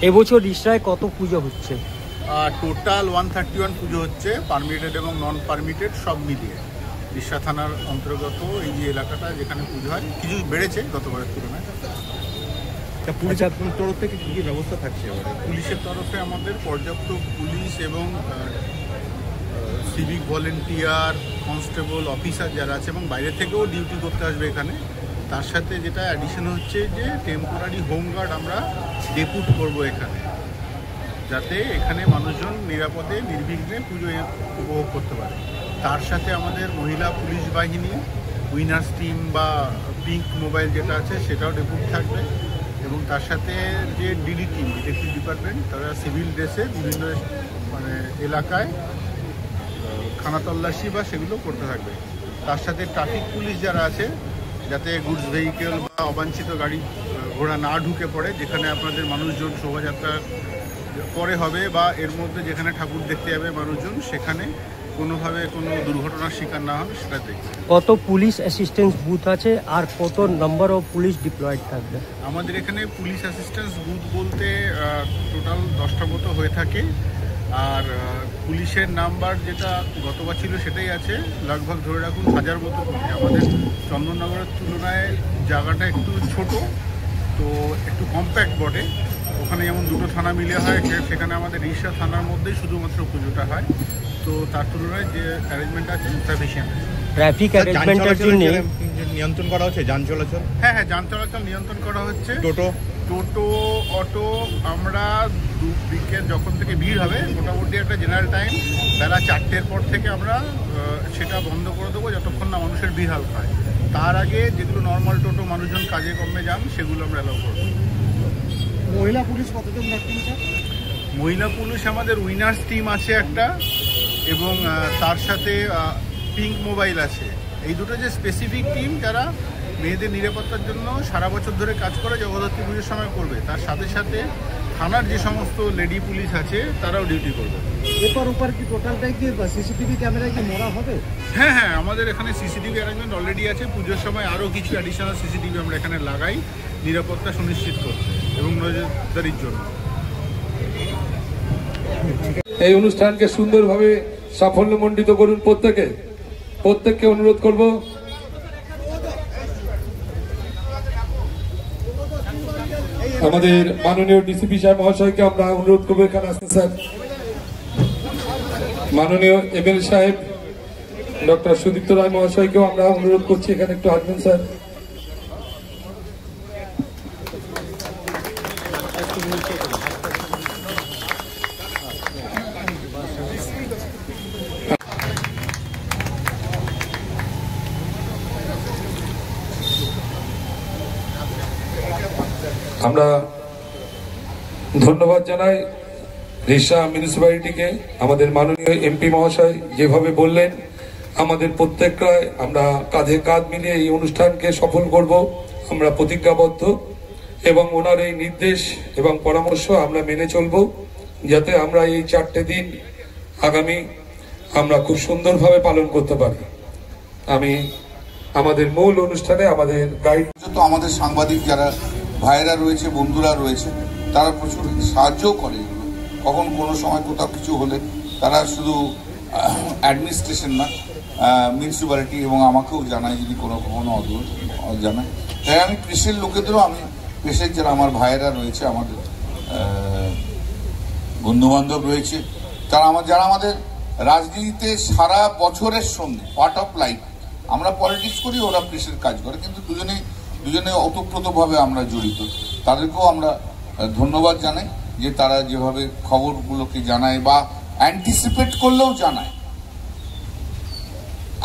এবছর রিষড়ায় কত পুজো হচ্ছে? টোটাল 131 পুজো হচ্ছে, পারমিটেড এবং নন পারমিটেড সব মিলিয়ে। রিষড়া থানার অন্তর্গত এই যে এলাকাটা যেখানে পুজো হয়, কিছু বেড়েছে গতবারের তুলনায়। পুলিশের তরফ থেকে কী কী ব্যবস্থা থাকছে? পুলিশের তরফে আমাদের পর্যাপ্ত পুলিশ এবং সিভিক ভলেন্টিয়ার, কনস্টেবল, অফিসার যারা আছে এবং বাইরে থেকেও ডিউটি করতে আসবে এখানে। তার সাথে যেটা অ্যাডিশন হচ্ছে যে টেম্পোরারি হোমগার্ড আমরা ডেপুট করব এখানে, যাতে এখানে মানুষজন নিরাপদে নির্বিঘ্নে পুজো উপভোগ করতে পারে। তার সাথে আমাদের মহিলা পুলিশ বাহিনী, উইনার্স টিম বা পিঙ্ক মোবাইল যেটা আছে সেটাও ডেপুট থাকবে। এবং তার সাথে যে ডিডি টিম, ডিটেকটিভ ডিপার্টমেন্ট, তারা সিভিল ড্রেসে বিভিন্ন এলাকায় খানা তল্লাশি বা সেগুলো করতে থাকবে। তার সাথে ট্রাফিক পুলিশ যারা আছে, যাতে গুডস ভেহিকেল বা অবাঞ্ছিত গাড়ি ঘোড়া না ঢুকে পড়ে, যেখানে আপনাদের মানুষজন শোভাযাত্রা পরে হবে বা এর মধ্যে যেখানে ঠাকুর দেখতে যাবে মানুষজন, সেখানে কোনোভাবে কোনো দুর্ঘটনার শিকার না হন সেটা দেখবে। কত পুলিশ অ্যাসিস্ট্যান্স বুথ আছে আর কত নাম্বার অফ পুলিশ ডিপ্লয়েড থাকবে? আমাদের এখানে পুলিশ অ্যাসিস্ট্যান্স বুথ বলতে টোটাল 10টা মতো হয়ে থাকে। আর পুলিশের নাম্বার যেটা গতবার ছিল সেটাই আছে, লগভগ ধরে রাখুন 1000 মতো। আমাদের চন্দননগরের তুলনায় জায়গাটা একটু ছোট, তো একটু কম্প্যাক্ট বটে। ওখানে যেমন দুটো থানা মিলে হয়, সেখানে আমাদের রিষড়া থানার মধ্যেই শুধুমাত্র পুজোটা হয়। তো তার তুলনায় যে অ্যারেঞ্জমেন্ট আছে সাফিসিয়েন্ট। ট্রাফিক অ্যারেঞ্জমেন্টের জন্য নিয়ন্ত্রণ করা হচ্ছে যান চলাচল? হ্যাঁ, যান চলাচল নিয়ন্ত্রণ করা হচ্ছে। টোটো, অটো, আমরা দুদিকে যখন থেকে ভিড় হবে, মোটামুটি একটা জেনারেল টাইম বেলা 4টের পর থেকে আমরা সেটা বন্ধ করে দেবো যতক্ষণ না মানুষের ভিড় হালকা হয়। তার আগে যেগুলো নর্মাল টোটো মানুষজন কাজে কমে যান সেগুলো আমরা অ্যালাউ করবো। মহিলা পুলিশ কতজন রাখবেন স্যার? মহিলা পুলিশ আমাদের উইনার্স টিম আছে একটা, এবং তার সাথে পিঙ্ক মোবাইল আছে। এই দুটো যে স্পেসিফিক টিম যারা মেয়েদের নিরাপত্তার জন্য সারা বছর ধরে কাজ করে, জগদ্ধাত্রী পুজোর সময় করবে। তার সাথে সাথে থানার যে সমস্ত লেডি পুলিশ আছে তারাও ডিউটি করবে। এরপর উপর কি টোটালটাই কি সিসিটিভি ক্যামেরায় কি মোড়া হবে? হ্যাঁ, আমাদের এখানে সিসিটিভি অ্যারেঞ্জমেন্ট অলরেডি আছে। পুজোর সময় আরও কিছু অ্যাডিশনাল সিসিটিভি আমরা এখানে লাগাই নিরাপত্তা সুনিশ্চিত করতে এবং নজরদারির জন্য। এই অনুষ্ঠানকে সুন্দরভাবে সাফল্যমণ্ডিত করুন। প্রত্যেককে অনুরোধ করব আমাদের মাননীয় ডিসিপি সাহেব মহাশয়কে আমরা অনুরোধ করবো এখানে আসতে। স্যার, মাননীয় এমএলএ সাহেব ডক্টর সুদীপ্ত রায় মহাশয়কেও আমরা অনুরোধ করছি এখানে একটু আসবেন। স্যার, আমরা ধন্যবাদ জানাই রিষড়া মিউনিসিপ্যালিটিকে। আমাদের মাননীয় এমপি মহাশয় যেভাবে বললেন, আমাদের প্রত্যেকটাই আমরা কাঁধে কাঁধ মিলিয়ে এই অনুষ্ঠানকে সফল করব, আমরা প্রতিজ্ঞাবদ্ধ। এবং ওনার এই নির্দেশ এবং পরামর্শ আমরা মেনে চলব, যাতে আমরা এই 4টে দিন আগামী আমরা খুব সুন্দরভাবে পালন করতে পারি। আমি আমাদের মূল অনুষ্ঠানে আমাদের গাইড, আমাদের সাংবাদিক যারা ভাইয়েরা রয়েছে, বন্ধুরা রয়েছে, তারা প্রচুর সাহায্যও করে। কখন কোনো সময় কোথাও কিছু হলে তারা শুধু অ্যাডমিনিস্ট্রেশন না, মিউনিসিপ্যালিটি এবং আমাকেও জানায় যদি কোনো জানায়। তাই আমি প্রেসের লোকেদেরও, আমি প্রেসের যারা আমার ভাইয়েরা রয়েছে, আমাদের বন্ধুবান্ধব রয়েছে, যারা আমাদের রাজনীতিতে সারা বছরের সঙ্গে পার্ট অফ লাইফ, আমরা পলিটিক্স করি, ওরা প্রেসের কাজ করে, কিন্তু দুজনে ওতপ্রোতভাবে আমরা জড়িত। তাদেরকেও আমরা ধন্যবাদ জানাই যে তারা যেভাবে খবরগুলোকে জানায় বা অ্যান্টিসিপেট করলেও জানায়।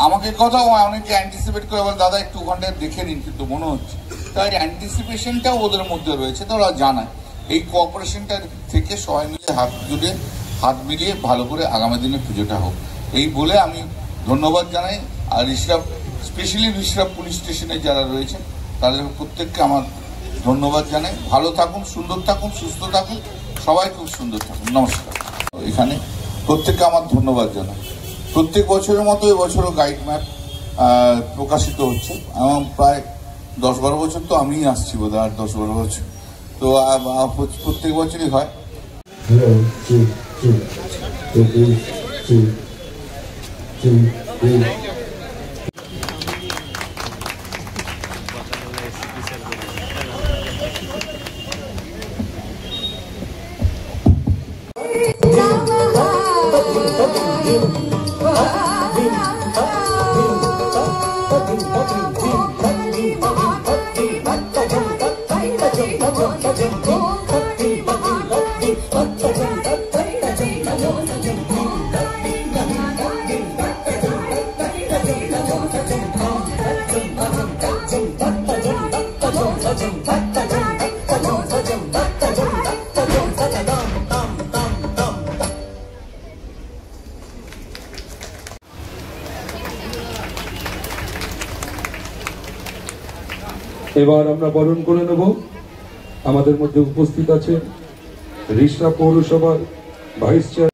আমাকে কথাও অনেকে অ্যান্টিসিপেট করে বলে, দাদা একটু ওখানটায় দেখে নিন, কিন্তু মনে হচ্ছে তাই অ্যান্টিসিপেশনটাও ওদের মধ্যে রয়েছে, তো ওরা জানায়। এই কোঅপারেশনটা থেকে সবাই মিলে হাত মিলিয়ে ভালো করে আগামী দিনে পুজোটা হোক, এই বলে আমি ধন্যবাদ জানাই। আর স্পেশালি রিষড়া পুলিশ স্টেশনে যারা রয়েছে তাদের প্রত্যেককে আমার ধন্যবাদ জানাই। ভালো থাকুন, সুন্দর থাকুন, সুস্থ থাকুন, সবাই খুব সুন্দর থাকুন। নমস্কার। এখানে প্রত্যেককে আমার ধন্যবাদ জানাই। প্রত্যেক বছরের মতো এবছরও গাইড ম্যাপ প্রকাশিত হচ্ছে এবং প্রায় 10-12 বছর তো আমিই আসছি, বোধহয় 10-12 বছর। তো তো প্রত্যেক বছরই হয়। এবার আমরা বরণ করে নেব। আমাদের মধ্যে উপস্থিত আছে রিষড়া পৌরসভার ভাইস চেয়ার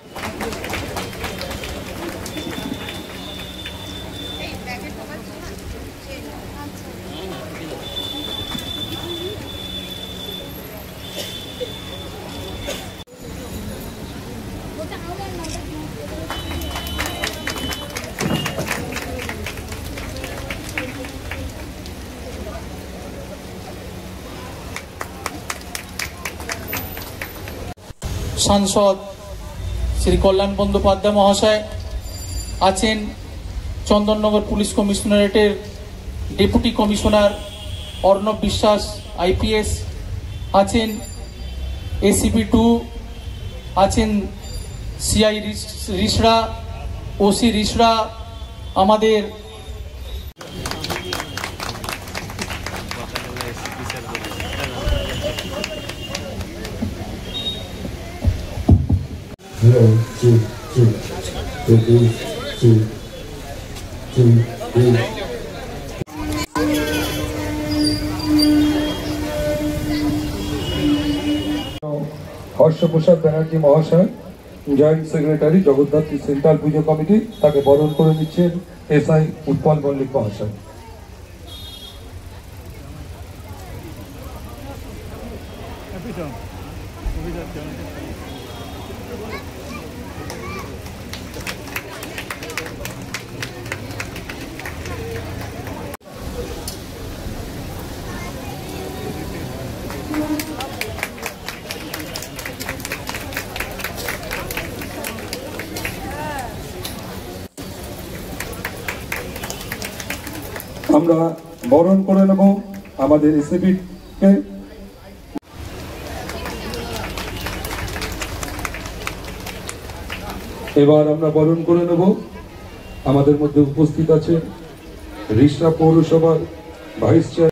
সাংসদ শ্রী কল্যাণ বন্দ্যোপাধ্যায় মহাশয় আছেন, চন্দননগর পুলিশ কমিশনারেটের deputy commissioner Arnab Biswas IPS আছেন, ACP2 আছেন, CI রিষড়া, OC রিষড়া, আমাদের হর্ষপ্রসাদ ব্যানার্জি মহাশয়, জয়েন্ট সেক্রেটারি জগদ্ধাত্রী সেন্ট্রাল পুজো কমিটি, তাকে বরণ করে নিচ্ছেন SI উৎপল মল্লিক মহাশয়। আমরা বরণ করে নেব আমাদের SCP-কে। এবার আমরা বরণ করে নেব আমাদের মধ্যে উপস্থিত আছে রিষড়া পৌরসভার ভাইস চেয়ার